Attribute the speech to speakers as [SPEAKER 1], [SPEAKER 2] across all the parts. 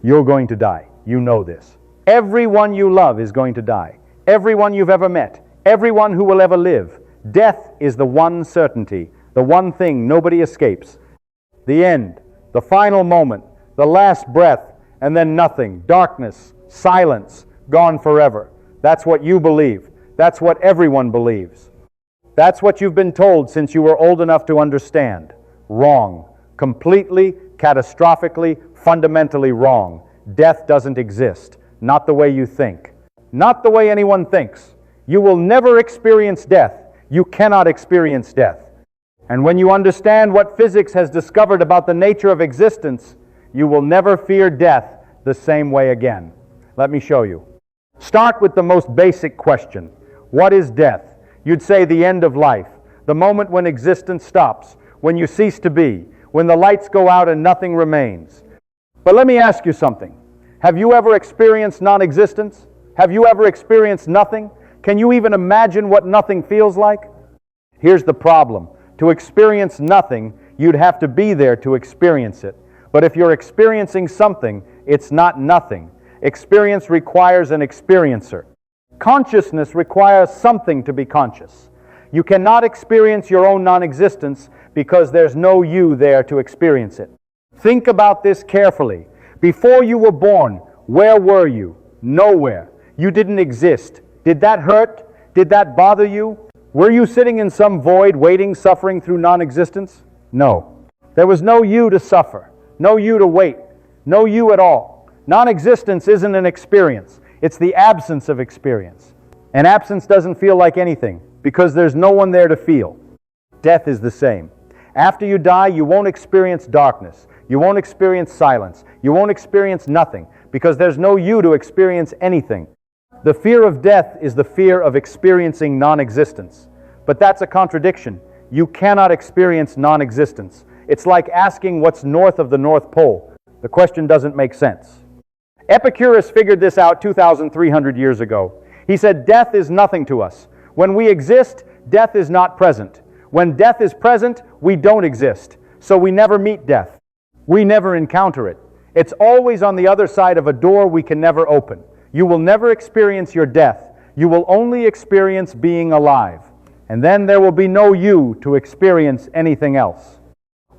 [SPEAKER 1] You're going to die. You know this. Everyone you love is going to die. Everyone you've ever met. Everyone who will ever live. Death is the one certainty, the one thing nobody escapes. The end, the final moment, the last breath, and then nothing. Darkness, silence, gone forever. That's what you believe. That's what everyone believes. That's what you've been told since you were old enough to understand. Wrong. Completely, catastrophically, fundamentally wrong. Death doesn't exist. Not the way you think. Not the way anyone thinks. You will never experience death. You cannot experience death. And when you understand what physics has discovered about the nature of existence, you will never fear death the same way again. Let me show you. Start with the most basic question. What is death? You'd say the end of life, the moment when existence stops, when you cease to be, when the lights go out and nothing remains. But let me ask you something. Have you ever experienced non-existence? Have you ever experienced nothing? Can you even imagine what nothing feels like? Here's the problem. To experience nothing, you'd have to be there to experience it. But if you're experiencing something, it's not nothing. Experience requires an experiencer. Consciousness requires something to be conscious. You cannot experience your own non-existence because there's no you there to experience it. Think about this carefully. Before you were born, where were you? Nowhere. You didn't exist. Did that hurt? Did that bother you? Were you sitting in some void, waiting, suffering through non-existence? No. There was no you to suffer, no you to wait, no you at all. Non-existence isn't an experience. It's the absence of experience. And absence doesn't feel like anything because there's no one there to feel. Death is the same. After you die, you won't experience darkness. You won't experience silence. You won't experience nothing because there's no you to experience anything. The fear of death is the fear of experiencing non-existence. But that's a contradiction. You cannot experience non-existence. It's like asking what's north of the North Pole. The question doesn't make sense. Epicurus figured this out 2,300 years ago. He said, death is nothing to us. When we exist, death is not present. When death is present, we don't exist. So we never meet death. We never encounter it. It's always on the other side of a door we can never open. You will never experience your death. You will only experience being alive. And then there will be no you to experience anything else.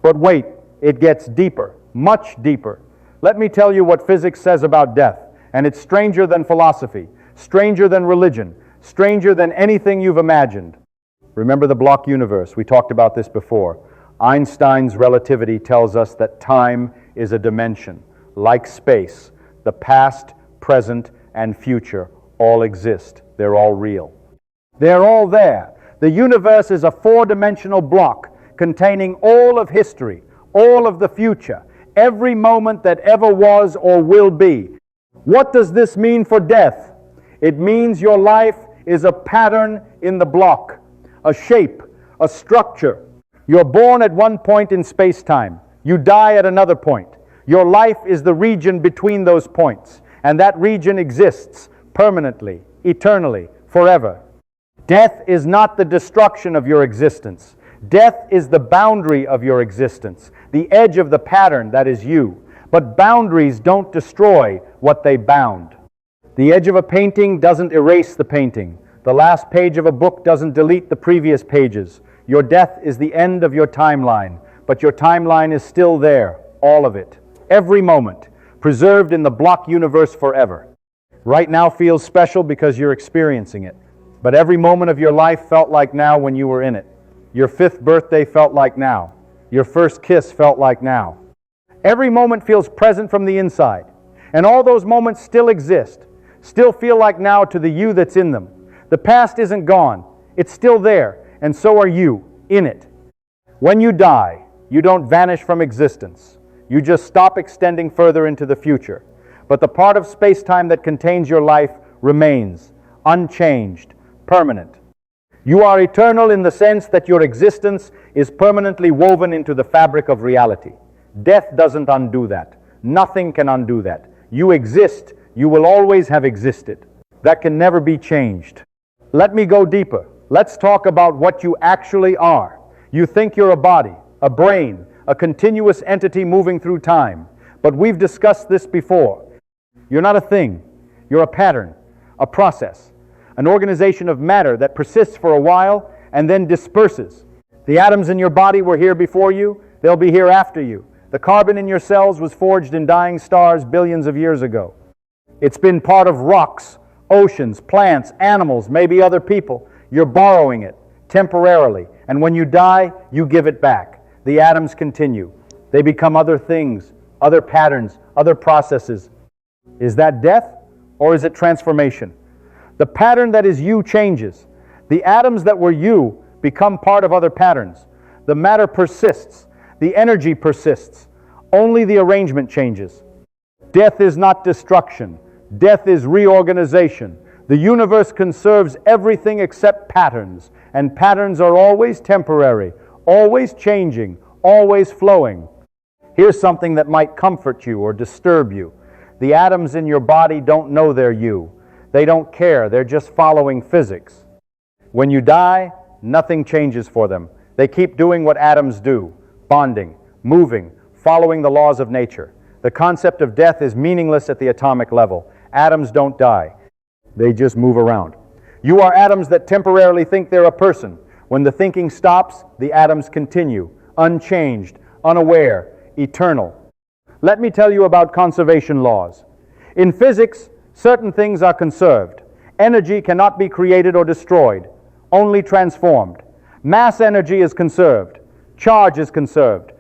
[SPEAKER 1] But wait, it gets deeper, much deeper. Let me tell you what physics says about death, and it's stranger than philosophy, stranger than religion, stranger than anything you've imagined. Remember the block universe? We talked about this before. Einstein's relativity tells us that time is a dimension. Like space, the past, present, and future all exist. They're all real. They're all there. The universe is a four-dimensional block containing all of history, all of the future, every moment that ever was or will be. What does this mean for death? It means your life is a pattern in the block, a shape, a structure. You're born at one point in space-time. You die at another point. Your life is the region between those points, and that region exists permanently, eternally, forever. Death is not the destruction of your existence. Death is the boundary of your existence, the edge of the pattern that is you. But boundaries don't destroy what they bound. The edge of a painting doesn't erase the painting. The last page of a book doesn't delete the previous pages. Your death is the end of your timeline, but your timeline is still there, all of it, every moment, preserved in the block universe forever. Right now feels special because you're experiencing it, but every moment of your life felt like now when you were in it. Your 5th birthday felt like now. Your first kiss felt like now. Every moment feels present from the inside, and all those moments still exist, still feel like now to the you that's in them. The past isn't gone. It's still there, and so are you, in it. When you die, you don't vanish from existence. You just stop extending further into the future. But the part of space-time that contains your life remains, unchanged, permanent. You are eternal in the sense that your existence is permanently woven into the fabric of reality. Death doesn't undo that. Nothing can undo that. You exist. You will always have existed. That can never be changed. Let me go deeper. Let's talk about what you actually are. You think you're a body, a brain, a continuous entity moving through time. But we've discussed this before. You're not a thing. You're a pattern, a process, an organization of matter that persists for a while and then disperses. The atoms in your body were here before you. They'll be here after you. The carbon in your cells was forged in dying stars billions of years ago. It's been part of rocks, oceans, plants, animals, maybe other people. You're borrowing it temporarily, and when you die, you give it back. The atoms continue. They become other things, other patterns, other processes. Is that death, or is it transformation? The pattern that is you changes. The atoms that were you become part of other patterns. The matter persists. The energy persists. Only the arrangement changes. Death is not destruction. Death is reorganization. The universe conserves everything except patterns, and patterns are always temporary, always changing, always flowing. Here's something that might comfort you or disturb you. The atoms in your body don't know they're you. They don't care. They're just following physics. When you die, nothing changes for them. They keep doing what atoms do, bonding, moving, following the laws of nature. The concept of death is meaningless at the atomic level. Atoms don't die. They just move around. You are atoms that temporarily think they're a person. When the thinking stops, the atoms continue, unchanged, unaware, eternal. Let me tell you about conservation laws. In physics, certain things are conserved. Energy cannot be created or destroyed, only transformed. Mass energy is conserved. Charge is conserved.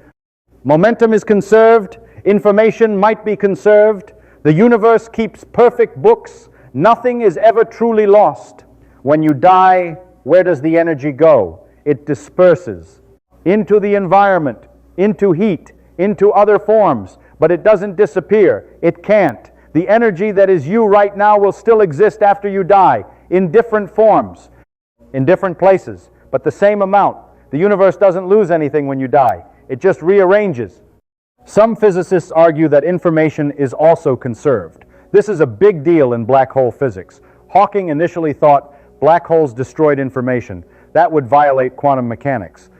[SPEAKER 1] Momentum is conserved. Information might be conserved. The universe keeps perfect books. Nothing is ever truly lost. When you die, where does the energy go? It disperses into the environment, into heat, into other forms, but it doesn't disappear. It can't. The energy that is you right now will still exist after you die, in different forms, in different places, but the same amount. The universe doesn't lose anything when you die. It just rearranges. Some physicists argue that information is also conserved. This is a big deal in black hole physics. Hawking initially thought black holes destroyed information. That would violate quantum mechanics.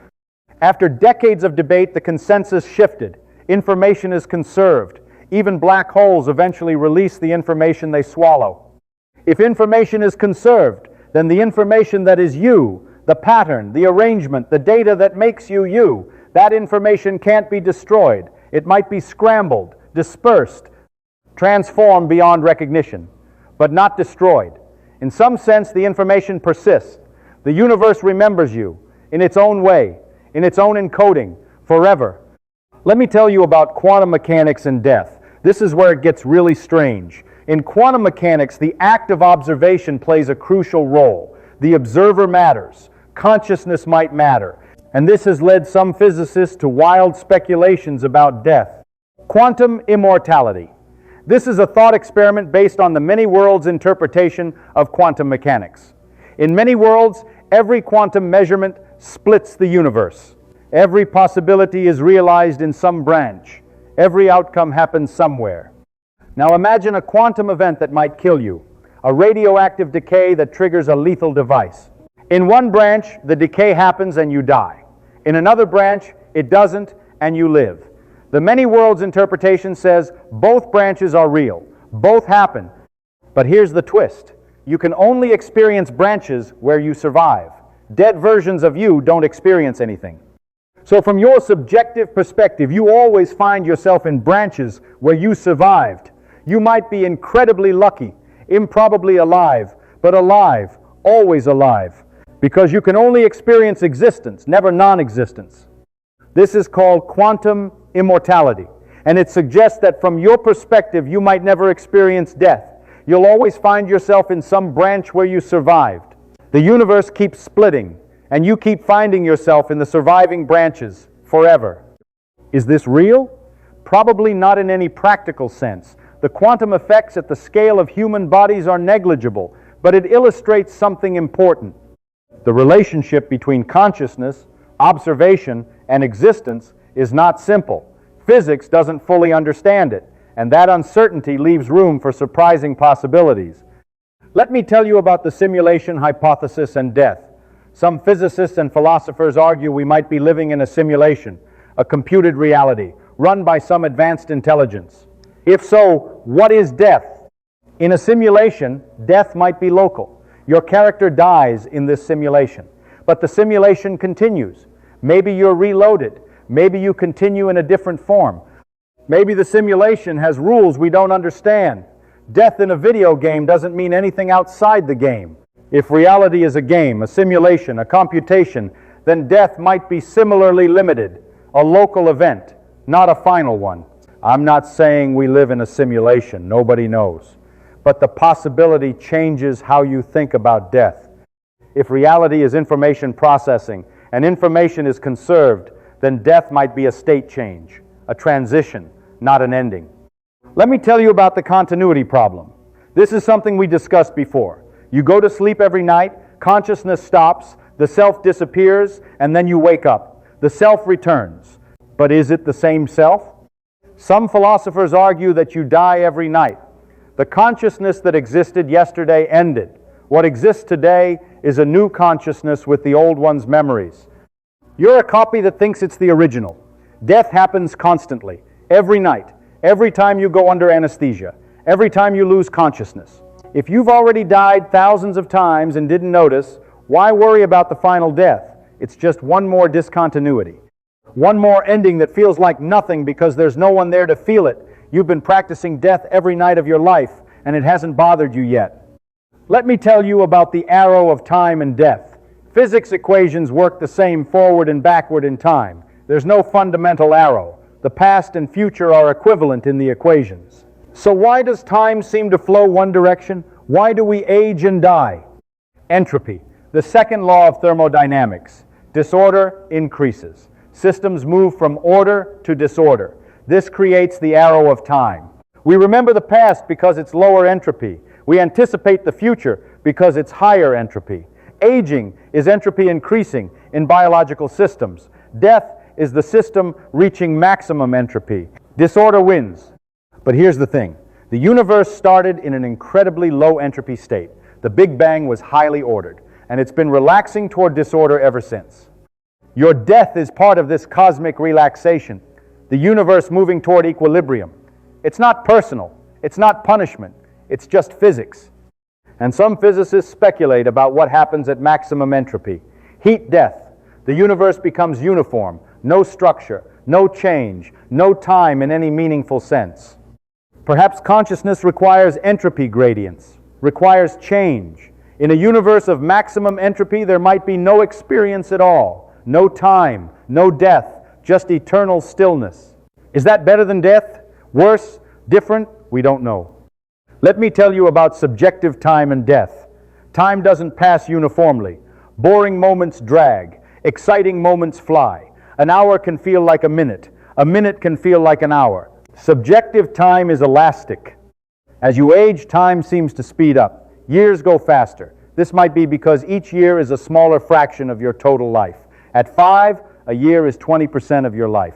[SPEAKER 1] After decades of debate, the consensus shifted. Information is conserved. Even black holes eventually release the information they swallow. If information is conserved, then the information that is you, the pattern, the arrangement, the data that makes you you, that information can't be destroyed. It might be scrambled, dispersed, transformed beyond recognition, but not destroyed. In some sense, the information persists. The universe remembers you in its own way, in its own encoding, forever. Let me tell you about quantum mechanics and death. This is where it gets really strange. In quantum mechanics, the act of observation plays a crucial role. The observer matters. Consciousness might matter. And this has led some physicists to wild speculations about death. Quantum immortality. This is a thought experiment based on the many worlds interpretation of quantum mechanics. In many worlds, every quantum measurement splits the universe. Every possibility is realized in some branch. Every outcome happens somewhere. Now imagine a quantum event that might kill you, a radioactive decay that triggers a lethal device. In one branch, the decay happens and you die. In another branch, it doesn't and you live. The many worlds interpretation says both branches are real, both happen. But here's the twist. You can only experience branches where you survive. Dead versions of you don't experience anything. So from your subjective perspective, you always find yourself in branches where you survived. You might be incredibly lucky, improbably alive, but alive, always alive, because you can only experience existence, never non-existence. This is called quantum immortality, and it suggests that from your perspective, you might never experience death. You'll always find yourself in some branch where you survived. The universe keeps splitting, and you keep finding yourself in the surviving branches forever. Is this real? Probably not in any practical sense. The quantum effects at the scale of human bodies are negligible, but it illustrates something important. The relationship between consciousness, observation, and existence is not simple. Physics doesn't fully understand it, and that uncertainty leaves room for surprising possibilities. Let me tell you about the simulation hypothesis and death. Some physicists and philosophers argue we might be living in a simulation, a computed reality, run by some advanced intelligence? If so, what is death? In a simulation, death might be local. Your character dies in this simulation, but the simulation continues. Maybe you're reloaded. Maybe you continue in a different form. Maybe the simulation has rules we don't understand. Death in a video game doesn't mean anything outside the game. If reality is a game, a simulation, a computation, then death might be similarly limited, a local event, not a final one. I'm not saying we live in a simulation, nobody knows. But the possibility changes how you think about death. If reality is information processing and information is conserved, then death might be a state change, a transition, not an ending. Let me tell you about the continuity problem. This is something we discussed before. You go to sleep every night, consciousness stops, the self disappears, and then you wake up. The self returns. But is it the same self? Some philosophers argue that you die every night. The consciousness that existed yesterday ended. What exists today is a new consciousness with the old one's memories. You're a copy that thinks it's the original. Death happens constantly, every night, every time you go under anesthesia, every time you lose consciousness. If you've already died thousands of times and didn't notice, why worry about the final death? It's just one more discontinuity. One more ending that feels like nothing because there's no one there to feel it. You've been practicing death every night of your life, and it hasn't bothered you yet. Let me tell you about the arrow of time and death. Physics equations work the same forward and backward in time. There's no fundamental arrow. The past and future are equivalent in the equations. So why does time seem to flow one direction? Why do we age and die? Entropy, the second law of thermodynamics. Disorder increases. Systems move from order to disorder. This creates the arrow of time. We remember the past because it's lower entropy. We anticipate the future because it's higher entropy. Aging is entropy increasing in biological systems. Death is the system reaching maximum entropy. Disorder wins. But here's the thing. The universe started in an incredibly low entropy state. The Big Bang was highly ordered, and it's been relaxing toward disorder ever since. Your death is part of this cosmic relaxation, the universe moving toward equilibrium. It's not personal. It's not punishment. It's just physics. And some physicists speculate about what happens at maximum entropy. Heat death. The universe becomes uniform. No structure, no change, no time in any meaningful sense. Perhaps consciousness requires entropy gradients, requires change. In a universe of maximum entropy, there might be no experience at all, no time, no death, just eternal stillness. Is that better than death? Worse? Different? We don't know. Let me tell you about subjective time and death. Time doesn't pass uniformly. Boring moments drag. Exciting moments fly. An hour can feel like a minute. A minute can feel like an hour. Subjective time is elastic. As you age, time seems to speed up. Years go faster. This might be because each year is a smaller fraction of your total life. At 5, a year is 20% of your life.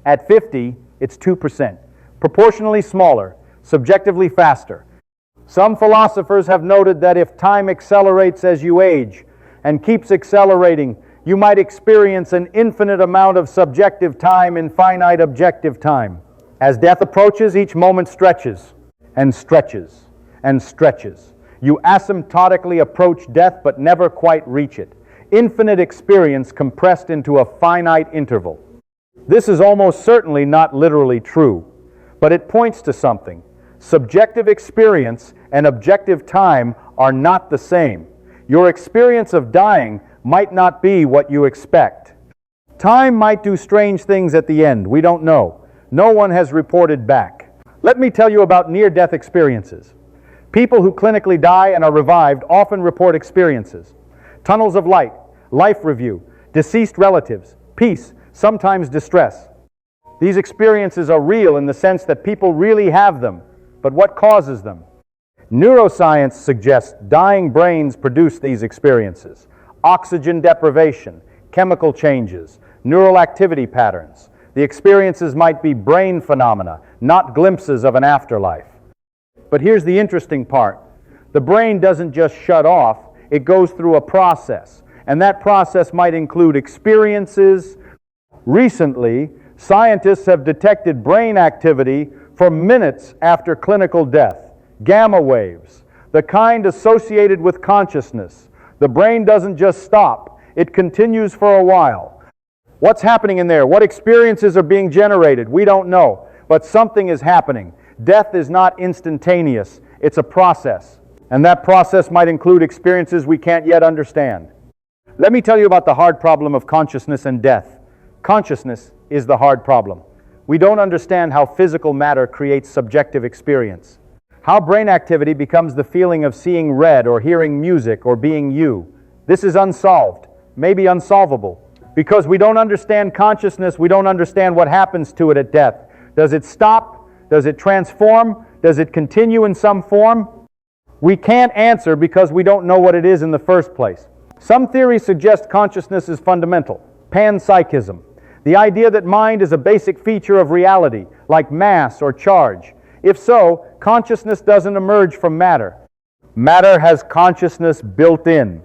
[SPEAKER 1] At 50, it's 2%. Proportionally smaller, subjectively faster. Some philosophers have noted that if time accelerates as you age and keeps accelerating, you might experience an infinite amount of subjective time in finite objective time. As death approaches, each moment stretches and stretches and stretches. You asymptotically approach death but never quite reach it. Infinite experience compressed into a finite interval. This is almost certainly not literally true, but it points to something. Subjective experience and objective time are not the same. Your experience of dying might not be what you expect. Time might do strange things at the end. We don't know. No one has reported back. Let me tell you about near-death experiences. People who clinically die and are revived often report experiences. Tunnels of light, life review, deceased relatives, peace, sometimes distress. These experiences are real in the sense that people really have them. But what causes them? Neuroscience suggests dying brains produce these experiences. Oxygen deprivation, chemical changes, neural activity patterns. The experiences might be brain phenomena, not glimpses of an afterlife. But here's the interesting part. The brain doesn't just shut off, it goes through a process. And that process might include experiences. Recently, Scientists have detected brain activity for minutes after clinical death. Gamma waves, the kind associated with consciousness. The brain doesn't just stop, it continues for a while. What's happening in there? What experiences are being generated? We don't know, but something is happening. Death is not instantaneous, it's a process. And that process might include experiences we can't yet understand. Let me tell you about the hard problem of consciousness and death. Consciousness is the hard problem. We don't understand how physical matter creates subjective experience. How brain activity becomes the feeling of seeing red or hearing music or being you. This is unsolved, maybe unsolvable. Because we don't understand consciousness, we don't understand what happens to it at death. Does it stop? Does it transform? Does it continue in some form? We can't answer because we don't know what it is in the first place. Some theories suggest consciousness is fundamental. Panpsychism. The idea that mind is a basic feature of reality, like mass or charge. If so, consciousness doesn't emerge from matter. Matter has consciousness built in,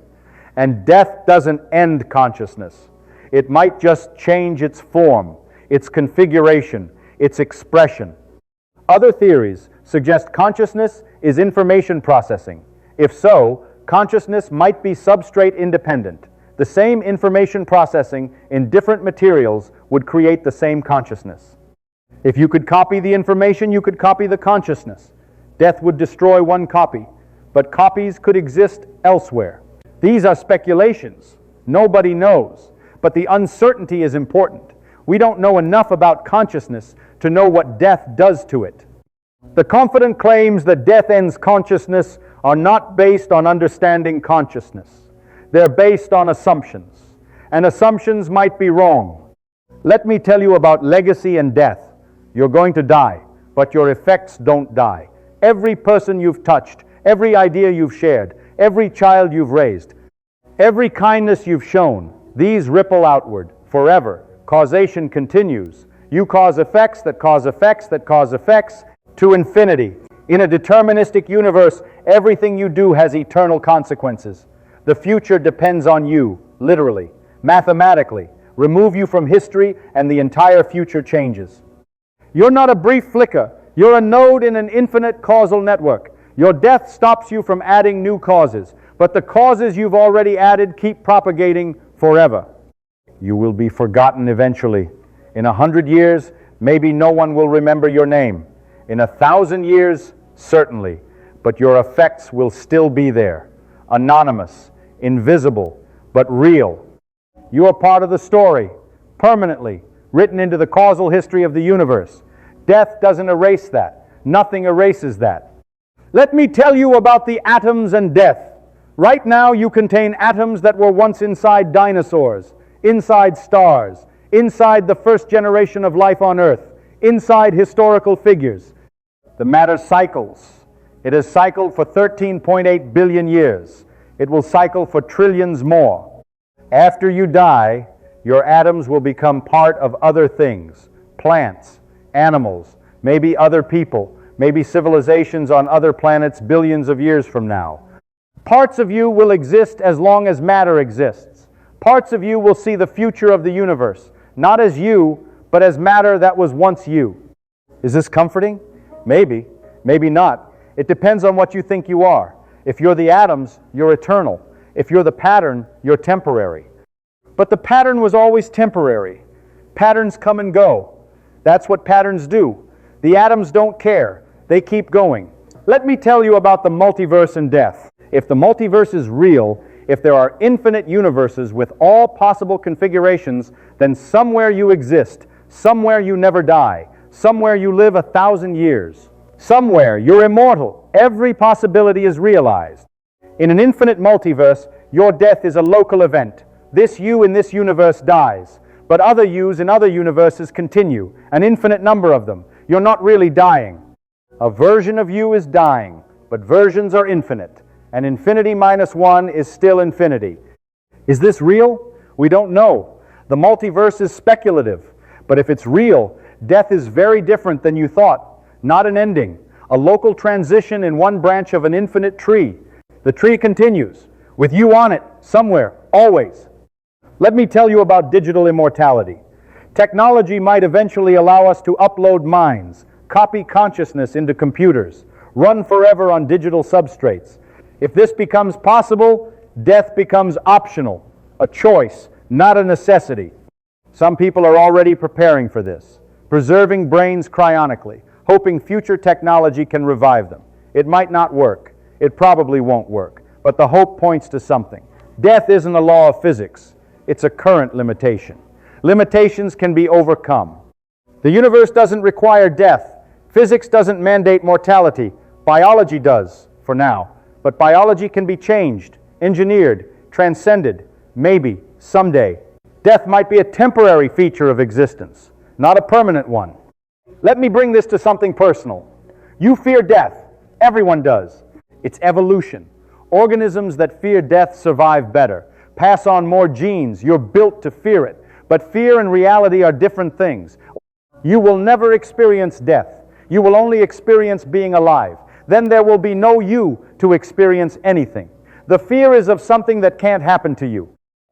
[SPEAKER 1] and death doesn't end consciousness. It might just change its form, its configuration, its expression. Other theories suggest consciousness is information processing. If so, consciousness might be substrate independent. The same information processing in different materials would create the same consciousness. If you could copy the information, you could copy the consciousness. Death would destroy one copy, but copies could exist elsewhere. These are speculations. Nobody knows, but the uncertainty is important. We don't know enough about consciousness to know what death does to it. The confident claims that death ends consciousness are not based on understanding consciousness. They're based on assumptions, and assumptions might be wrong. Let me tell you about legacy and death. You're going to die, but your effects don't die. Every person you've touched, every idea you've shared, every child you've raised, every kindness you've shown, these ripple outward forever. Causation continues. You cause effects that cause effects that cause effects to infinity. In a deterministic universe, everything you do has eternal consequences. The future depends on you, literally, mathematically. Remove you from history and the entire future changes. You're not a brief flicker. You're a node in an infinite causal network. Your death stops you from adding new causes, but the causes you've already added keep propagating forever. You will be forgotten eventually. In 100 years, maybe no one will remember your name. In 1,000 years, certainly, but your effects will still be there. Anonymous, invisible, but real. You are part of the story, permanently, written into the causal history of the universe. Death doesn't erase that. Nothing erases that. Let me tell you about the atoms and death. Right now you contain atoms that were once inside dinosaurs, inside stars, inside the first generation of life on Earth, inside historical figures. The matter cycles. It has cycled for 13.8 billion years. It will cycle for trillions more. After you die, your atoms will become part of other things, plants, animals, maybe other people, maybe civilizations on other planets billions of years from now. Parts of you will exist as long as matter exists. Parts of you will see the future of the universe, not as you, but as matter that was once you. Is this comforting? Maybe, maybe not. It depends on what you think you are. If you're the atoms, you're eternal. If you're the pattern, you're temporary. But the pattern was always temporary. Patterns come and go. That's what patterns do. The atoms don't care. They keep going. Let me tell you about the multiverse and death. If the multiverse is real, if there are infinite universes with all possible configurations, then somewhere you exist, somewhere you never die, somewhere you live 1,000 years. Somewhere you're immortal. Every possibility is realized. In an infinite multiverse, your death is a local event. This you in this universe dies, but other yous in other universes continue, an infinite number of them. You're not really dying. A version of you is dying, but versions are infinite, and infinity minus one is still infinity. Is this real? We don't know. The multiverse is speculative, but if it's real, death is very different than you thought. Not an ending, a local transition in one branch of an infinite tree. The tree continues, with you on it, somewhere, always. Let me tell you about digital immortality. Technology might eventually allow us to upload minds, copy consciousness into computers, run forever on digital substrates. If this becomes possible, death becomes optional, a choice, not a necessity. Some people are already preparing for this, preserving brains cryonically, hoping future technology can revive them. It might not work. It probably won't work. But the hope points to something. Death isn't a law of physics. It's a current limitation. Limitations can be overcome. The universe doesn't require death. Physics doesn't mandate mortality. Biology does, for now. But biology can be changed, engineered, transcended, maybe, someday. Death might be a temporary feature of existence, not a permanent one. Let me bring this to something personal. You fear death. Everyone does. It's evolution. Organisms that fear death survive better, pass on more genes. You're built to fear it. But fear and reality are different things. You will never experience death. You will only experience being alive. Then there will be no you to experience anything. The fear is of something that can't happen to you,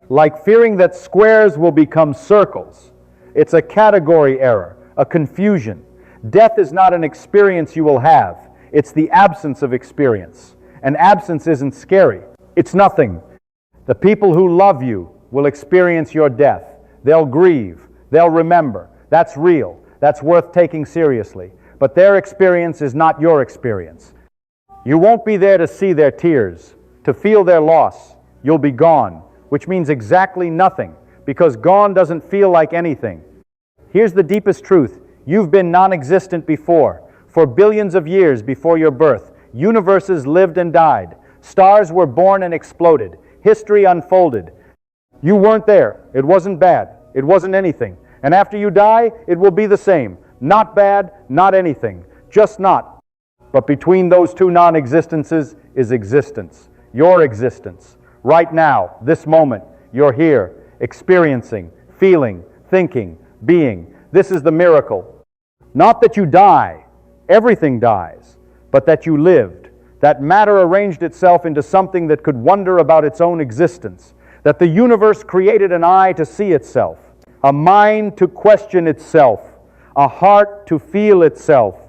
[SPEAKER 1] like fearing that squares will become circles. It's a category error, a confusion. Death is not an experience you will have. It's the absence of experience. And absence isn't scary. It's nothing. The people who love you will experience your death. They'll grieve. They'll remember. That's real. That's worth taking seriously. But their experience is not your experience. You won't be there to see their tears, to feel their loss. You'll be gone, which means exactly nothing, because gone doesn't feel like anything. Here's the deepest truth. You've been non-existent before. For billions of years before your birth, universes lived and died. Stars were born and exploded. History unfolded. You weren't there. It wasn't bad. It wasn't anything. And after you die, it will be the same. Not bad, not anything. Just not. But between those two non-existences is existence. Your existence. Right now, this moment, you're here, experiencing, feeling, thinking, being. This is the miracle. Not that you die. Everything dies. But that you lived. That matter arranged itself into something that could wonder about its own existence. That the universe created an eye to see itself. A mind to question itself. A heart to feel itself.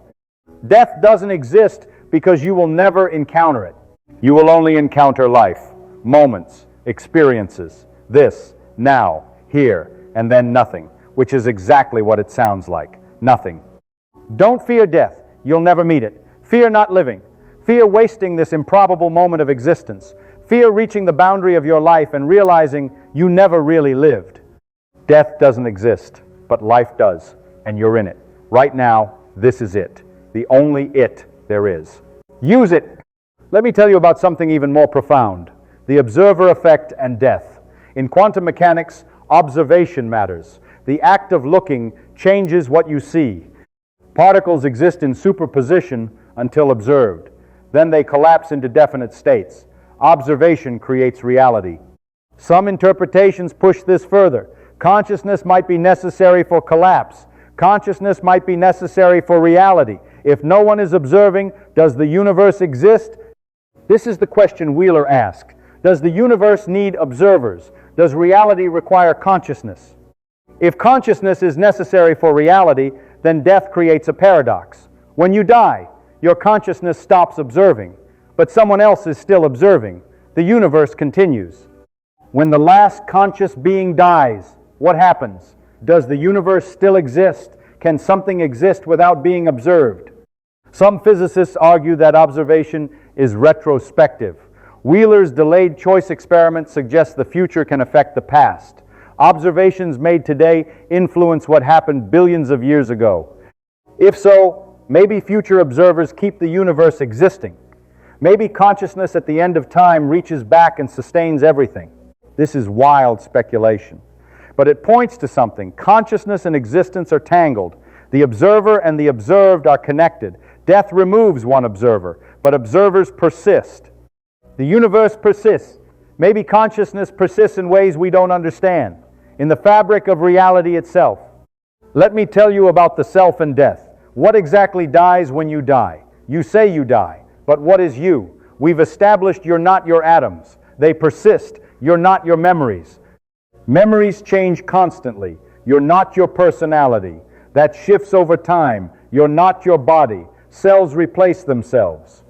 [SPEAKER 1] Death doesn't exist because you will never encounter it. You will only encounter life, moments, experiences, this, now, here, and then nothing, which is exactly what it sounds like, nothing. Don't fear death. You'll never meet it. Fear not living. Fear wasting this improbable moment of existence. Fear reaching the boundary of your life and realizing you never really lived. Death doesn't exist, but life does, and you're in it. Right now, this is it. The only it there is. Use it. Let me tell you about something even more profound. The observer effect and death. In quantum mechanics, observation matters. The act of looking changes what you see. Particles exist in superposition until observed. Then they collapse into definite states. Observation creates reality. Some interpretations push this further. Consciousness might be necessary for collapse. Consciousness might be necessary for reality. If no one is observing, does the universe exist? This is the question Wheeler asked. Does the universe need observers? Does reality require consciousness? If consciousness is necessary for reality, then death creates a paradox. When you die, your consciousness stops observing, but someone else is still observing. The universe continues. When the last conscious being dies, what happens? Does the universe still exist? Can something exist without being observed? Some physicists argue that observation is retrospective. Wheeler's delayed choice experiment suggests the future can affect the past. Observations made today influence what happened billions of years ago. If so, maybe future observers keep the universe existing. Maybe consciousness at the end of time reaches back and sustains everything. This is wild speculation. But it points to something. Consciousness and existence are tangled. The observer and the observed are connected. Death removes one observer, but observers persist. The universe persists. Maybe consciousness persists in ways we don't understand, in the fabric of reality itself. Let me tell you about the self and death. What exactly dies when you die? You say you die, but what is you? We've established you're not your atoms. They persist. You're not your memories. Memories change constantly. You're not your personality. That shifts over time. You're not your body. Cells replace themselves.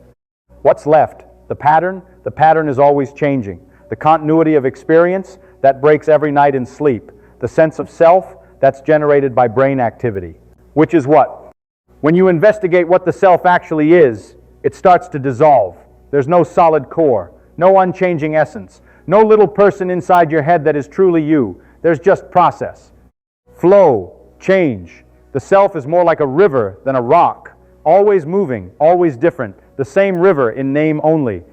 [SPEAKER 1] What's left? The pattern? The pattern is always changing. The continuity of experience, that breaks every night in sleep. The sense of self, that's generated by brain activity. Which is what? When you investigate what the self actually is, it starts to dissolve. There's no solid core, no unchanging essence, no little person inside your head that is truly you. There's just process. Flow, change. The self is more like a river than a rock, always moving, always different, the same river in name only.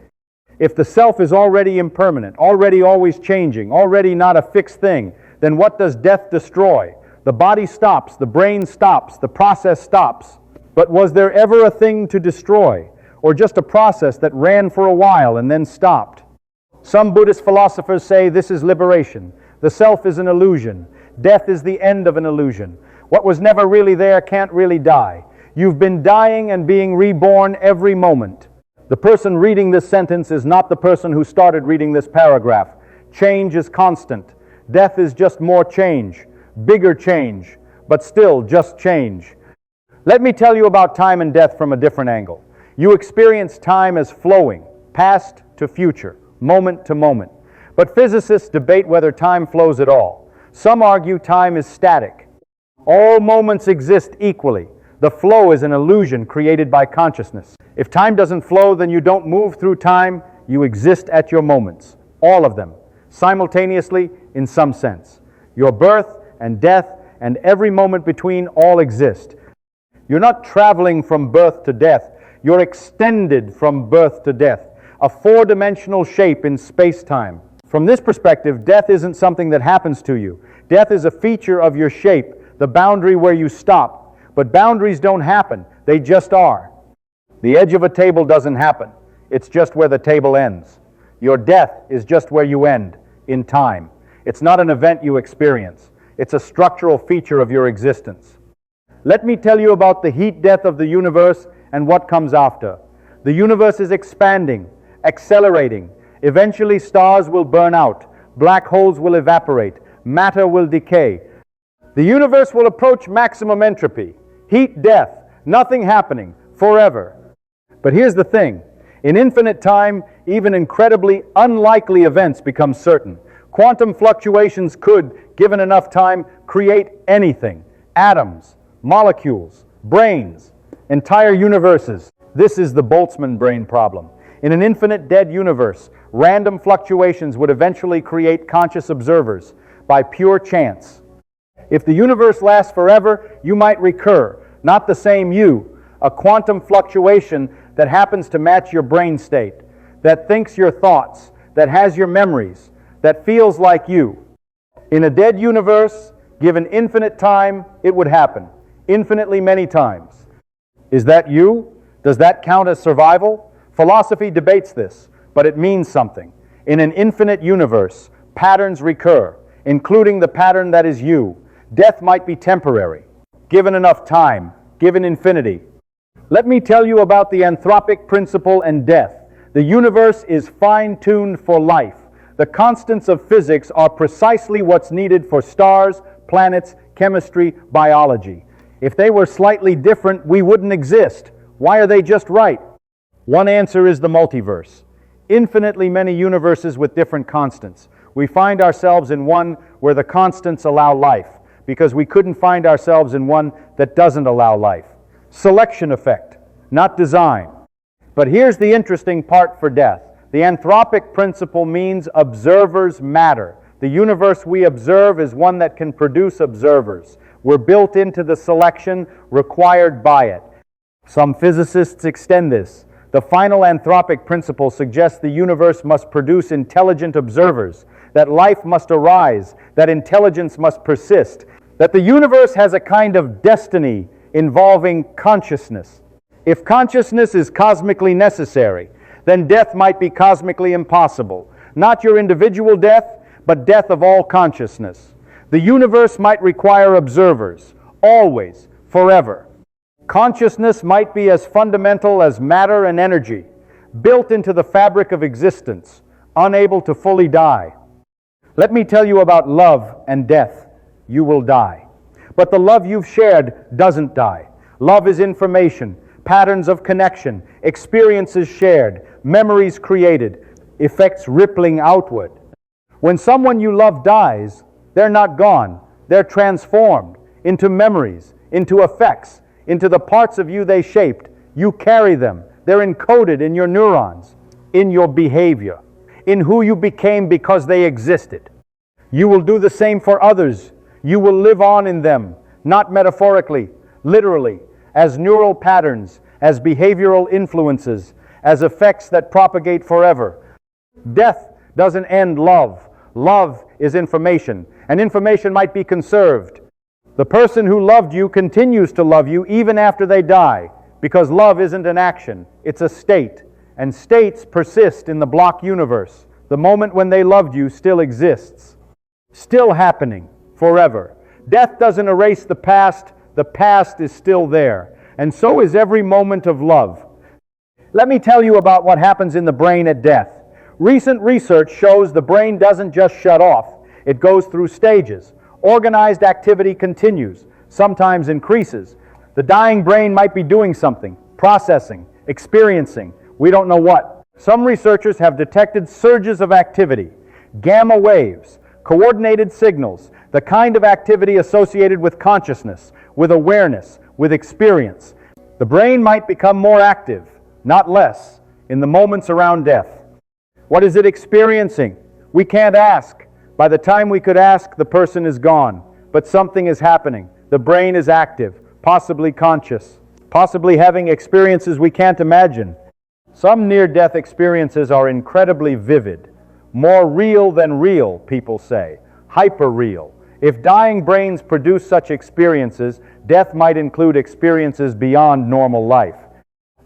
[SPEAKER 1] If the self is already impermanent, already always changing, already not a fixed thing, then what does death destroy? The body stops, the brain stops, the process stops. But was there ever a thing to destroy, or just a process that ran for a while and then stopped? Some Buddhist philosophers say this is liberation. The self is an illusion. Death is the end of an illusion. What was never really there can't really die. You've been dying and being reborn every moment. The person reading this sentence is not the person who started reading this paragraph. Change is constant. Death is just more change, bigger change, but still just change. Let me tell you about time and death from a different angle. You experience time as flowing, past to future, moment to moment. But physicists debate whether time flows at all. Some argue time is static. All moments exist equally. The flow is an illusion created by consciousness. If time doesn't flow, then you don't move through time. You exist at your moments, all of them, simultaneously in some sense. Your birth and death and every moment between all exist. You're not traveling from birth to death. You're extended from birth to death, a four-dimensional shape in space-time. From this perspective, death isn't something that happens to you. Death is a feature of your shape, the boundary where you stop. But boundaries don't happen. They just are. The edge of a table doesn't happen. It's just where the table ends. Your death is just where you end, in time. It's not an event you experience. It's a structural feature of your existence. Let me tell you about the heat death of the universe and what comes after. The universe is expanding, accelerating. Eventually stars will burn out. Black holes will evaporate. Matter will decay. The universe will approach maximum entropy. Heat death, nothing happening, forever. But here's the thing. In infinite time, even incredibly unlikely events become certain. Quantum fluctuations could, given enough time, create anything. Atoms, molecules, brains, entire universes. This is the Boltzmann brain problem. In an infinite dead universe, random fluctuations would eventually create conscious observers by pure chance. If the universe lasts forever, you might recur, not the same you, a quantum fluctuation that happens to match your brain state, that thinks your thoughts, that has your memories, that feels like you. In a dead universe, given infinite time, it would happen, infinitely many times. Is that you? Does that count as survival? Philosophy debates this, but it means something. In an infinite universe, patterns recur, including the pattern that is you. Death might be temporary, given enough time, given infinity. Let me tell you about the anthropic principle and death. The universe is fine-tuned for life. The constants of physics are precisely what's needed for stars, planets, chemistry, biology. If they were slightly different, we wouldn't exist. Why are they just right? One answer is the multiverse. Infinitely many universes with different constants. We find ourselves in one where the constants allow life, because we couldn't find ourselves in one that doesn't allow life. Selection effect, not design. But here's the interesting part for death. The anthropic principle means observers matter. The universe we observe is one that can produce observers. We're built into the selection required by it. Some physicists extend this. The final anthropic principle suggests the universe must produce intelligent observers, that life must arise, that intelligence must persist, that the universe has a kind of destiny involving consciousness. If consciousness is cosmically necessary, then death might be cosmically impossible. Not your individual death, but death of all consciousness. The universe might require observers, always, forever. Consciousness might be as fundamental as matter and energy, built into the fabric of existence, unable to fully die. Let me tell you about love and death. you will die. But the love you've shared doesn't die. Love is information, patterns of connection, experiences shared, memories created, effects rippling outward. When someone you love dies, they're not gone. They're transformed into memories, into effects, into the parts of you they shaped. You carry them. They're encoded in your neurons, in your behavior, in who you became because they existed. You will do the same for others. You will live on in them, not metaphorically, literally, as neural patterns, as behavioral influences, as effects that propagate forever. Death doesn't end love. Love is information, and information might be conserved. The person who loved you continues to love you even after they die, because love isn't an action, it's a state, and states persist in the block universe. The moment when they loved you still exists, still happening, forever. Death doesn't erase the past is still there, and so is every moment of love. Let me tell you about what happens in the brain at death. Recent research shows the brain doesn't just shut off, it goes through stages. Organized activity continues, sometimes increases. The dying brain might be doing something, processing, experiencing, we don't know what. Some researchers have detected surges of activity, gamma waves, coordinated signals, the kind of activity associated with consciousness, with awareness, with experience. The brain might become more active, not less, in the moments around death. What is it experiencing? We can't ask. By the time we could ask, the person is gone. But something is happening. The brain is active, possibly conscious, possibly having experiences we can't imagine. Some near-death experiences are incredibly vivid, more real than real, people say, hyper-real. If dying brains produce such experiences, death might include experiences beyond normal life.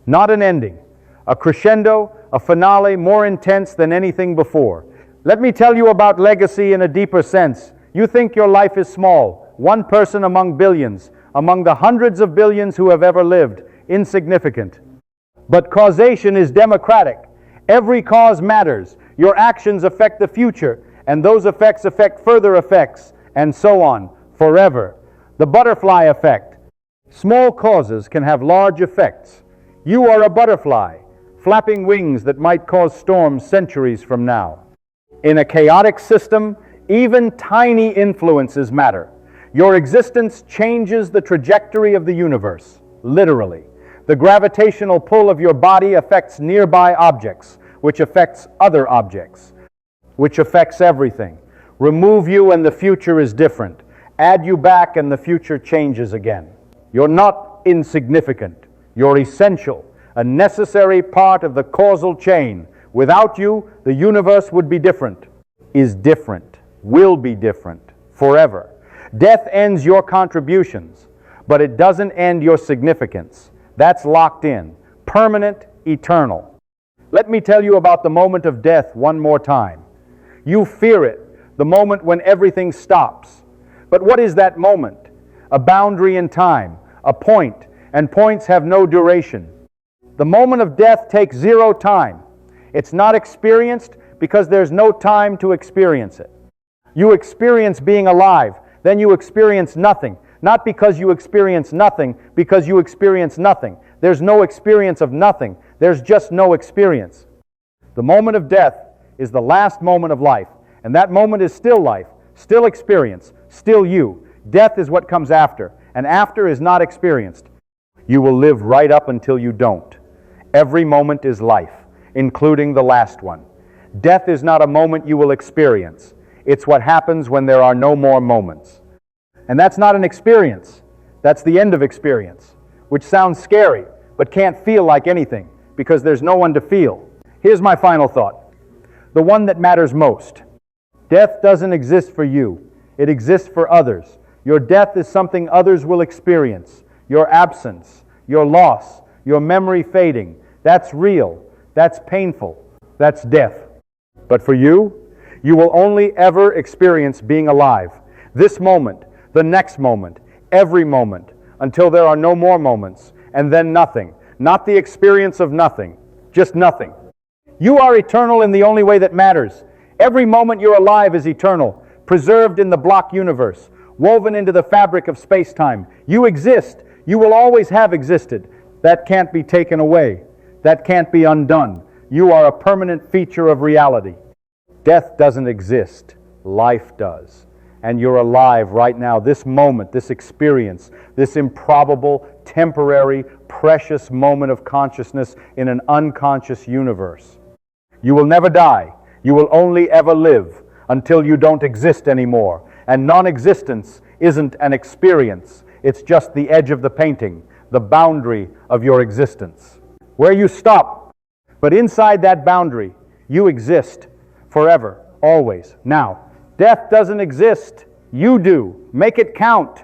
[SPEAKER 1] Not an ending, a crescendo, a finale more intense than anything before. Let me tell you about legacy in a deeper sense. You think your life is small, one person among billions, among the hundreds of billions who have ever lived, insignificant. But causation is democratic. Every cause matters. Your actions affect the future, and those effects affect further effects, and so on, forever. The butterfly effect. Small causes can have large effects. You are a butterfly, flapping wings that might cause storms centuries from now. In a chaotic system, even tiny influences matter. Your existence changes the trajectory of the universe, literally. The gravitational pull of your body affects nearby objects, which affects other objects, which affects everything. Remove you and the future is different. Add you back and the future changes again. You're not insignificant. You're essential, a necessary part of the causal chain. Without you, the universe would be different, is different, will be different, forever. Death ends your contributions, but it doesn't end your significance. That's locked in, permanent, eternal. Let me tell you about the moment of death one more time. You fear it, the moment when everything stops. But what is that moment? A boundary in time, a point, and points have no duration. The moment of death takes zero time. It's not experienced because there's no time to experience it. You experience being alive, then you experience nothing. Not because you experience nothing, because you experience nothing. There's no experience of nothing. There's just no experience. The moment of death is the last moment of life, and that moment is still life, still experience, still you. Death is what comes after, and after is not experienced. You will live right up until you don't. Every moment is life, including the last one. Death is not a moment you will experience. It's what happens when there are no more moments. And that's not an experience. That's the end of experience, which sounds scary, but can't feel like anything, because there's no one to feel. Here's my final thought, the one that matters most. Death doesn't exist for you. It exists for others. Your death is something others will experience. Your absence, your loss, your memory fading. That's real. That's painful. That's death. But for you, you will only ever experience being alive. This moment, the next moment, every moment, until there are no more moments, and then nothing. Not the experience of nothing, just nothing. You are eternal in the only way that matters. Every moment you're alive is eternal, preserved in the block universe. woven into the fabric of space-time. You exist. You will always have existed. That can't be taken away. That can't be undone. You are a permanent feature of reality. Death doesn't exist. Life does. And you're alive right now, this moment, this experience, this improbable, temporary, precious moment of consciousness in an unconscious universe. You will never die. You will only ever live until you don't exist anymore. And non-existence isn't an experience. It's just the edge of the painting, the boundary of your existence, where you stop. But inside that boundary, you exist forever, always. Now, death doesn't exist. You do. Make it count.